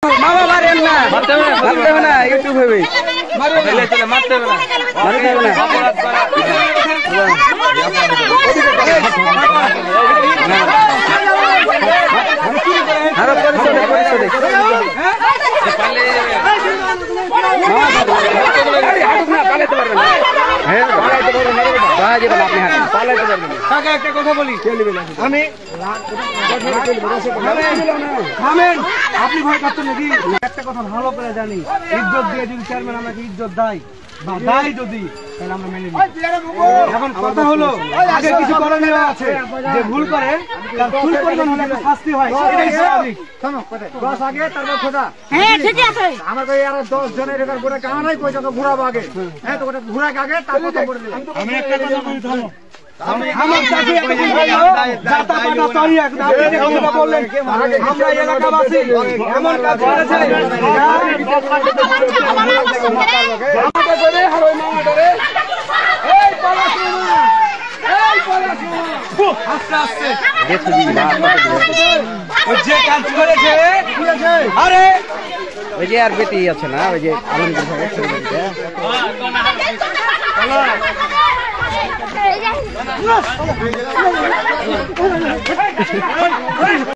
মামা মারেন না, মারতে হবে না, ইউটিউব হবে, মারতে হবে না, অপরাধ করা আরো পরিশোধ একটা কথা বলি, আমি আপনি ভয় পাচ্ছেন নাকি? একটা কথা ভালো করে জানি, ইজ্জত দিয়ে যদি চেয়ারম্যান আমাকে ইজ্জত দেয় বা দেয় যদি, তাহলে আমরা মেনে নিই। এখন কথা হলো, আগে কিছু করণীয় আছে, যে ভুল করে তার ভুল পরিমাণ হলে একটা শাস্তি হয়, এটাই স্বাভাবিক। দশ আগে তারপর খোদা, হ্যাঁ ঠিক আছে। আমাকে আর 10 জনের এবার করে কানা নাই, কই তোকে ঘুরাবো আগে, হ্যাঁ তো ওটা ঘুরাক আগে, তারপর তো করে দিলাম। আমি একটা কথা বলি, থামো। আমার চাকরি একদিন হলো জাতা পাটা তৈরি, একদম আপনি যে কথা বললেন, আমরা এলাকাবাসী এমন কাজ করেছে, আমাকে করে আর ওই মামাটারে, এই পলাশমামা, এই পলাশমামা, আস্তে আস্তে ওই যে কাজ করেছে, আরে ওই যে আর বেটি আছে না, ওই যে আলমগীর